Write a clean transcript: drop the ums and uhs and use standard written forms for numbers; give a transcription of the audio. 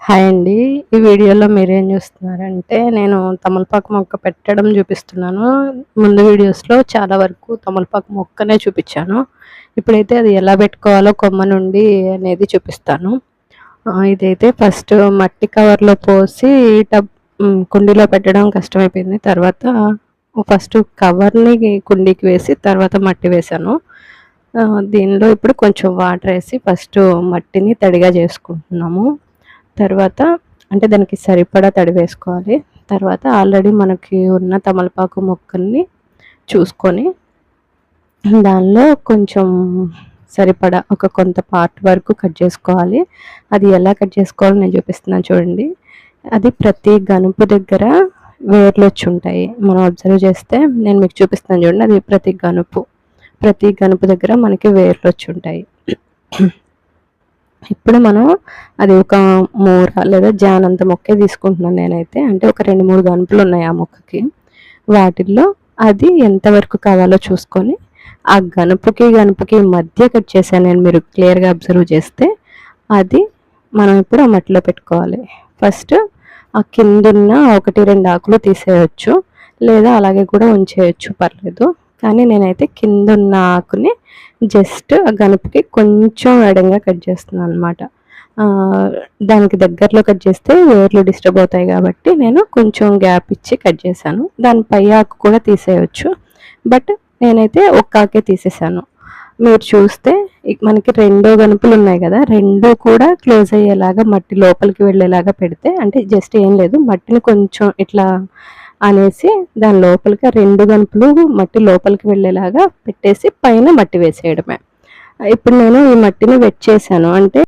Hi అండి. ఈ వీడియోలో మీరేం చూస్తున్నారంటే, నేను తమలపాకు మొక్క పెట్టడం చూపిస్తున్నాను. ముందు వీడియోస్‌లో చాలా వరకు తమలపాకు మొక్కనే చూపిచ్చాను. ఇప్పుడైతే అది ఎలా పెట్టుకోవాలో కొమ్మ నుండి అనేది చూపిస్తాను. ఇదైతే ఫస్ట్ మట్టి కవర్‌లో పోసి కుండీలో పెట్టడం కష్టమైపోయింది. తర్వాత ఫస్ట్ కవర్‌ని కుండీకి వేసి తర్వాత మట్టి వేశాను. దీనిలో ఇప్పుడు కొంచెం వాటర్ ఏసి ఫస్ట్ మట్టిని తడిగా చేసుకుంటున్నాము. తర్వాత అంటే దానికి సరిపడా తడి వేసుకోవాలి. తర్వాత ఆల్రెడీ మనకి ఉన్న తమలపాకు మొక్కల్ని చూసుకొని దానిలో కొంచెం సరిపడా ఒక కొంత పార్ట్ వరకు కట్ చేసుకోవాలి. అది ఎలా కట్ చేసుకోవాలో నేను చూపిస్తున్నాను చూడండి. అది ప్రతి గనుపు దగ్గర వేర్లొచ్చుంటాయి. మనం అబ్జర్వ్ చేస్తే నేను మీకు చూపిస్తాను చూడండి. అది ప్రతి గనుపు దగ్గర మనకి వేర్లొచ్చుంటాయి. ఇప్పుడు మనం అది ఒక మూర లేదా జానంత మొక్కే తీసుకుంటున్నాను నేనైతే. అంటే ఒక 2, 3 గనుపులు ఉన్నాయి ఆ మొక్కకి. వాటిల్లో అది ఎంతవరకు కావాలో చూసుకొని ఆ గనుపుకి మధ్య కట్ చేశాను నేను, మీరు క్లియర్‌గా అబ్జర్వ్ చేస్తే. అది మనం ఇప్పుడు ఆ మట్టిలో పెట్టుకోవాలి. ఫస్ట్ ఆ కిందున్న 1, 2 ఆకులు తీసేయొచ్చు. లేదా అలాగే కూడా ఉంచేయొచ్చు, పర్లేదు. కానీ నేనైతే కిందున్న ఆకుని జస్ట్ ఆ గనుపుకి కొంచెం ఎడంగా కట్ చేస్తున్నాను అనమాట. దానికి దగ్గరలో కట్ చేస్తే వేర్లు డిస్టర్బ్ అవుతాయి కాబట్టి నేను కొంచెం గ్యాప్ ఇచ్చి కట్ చేశాను. దాని పై ఆకు కూడా తీసేయొచ్చు, బట్ నేనైతే ఒక్క ఆకే తీసేసాను. మీరు చూస్తే మనకి రెండో గనుపులు ఉన్నాయి కదా, రెండు కూడా క్లోజ్ అయ్యేలాగా మట్టి లోపలికి వెళ్ళేలాగా పెడితే, అంటే జస్ట్ ఏం లేదు, మట్టిని కొంచెం ఇట్లా అనేసి దాని లోపలికి 2 గనుపులు మట్టి లోపలికి వెళ్ళేలాగా పెట్టేసి పైన మట్టి వేసేయడమే. ఇప్పుడు నేను ఈ మట్టిని వెట్ చేశాను. అంటే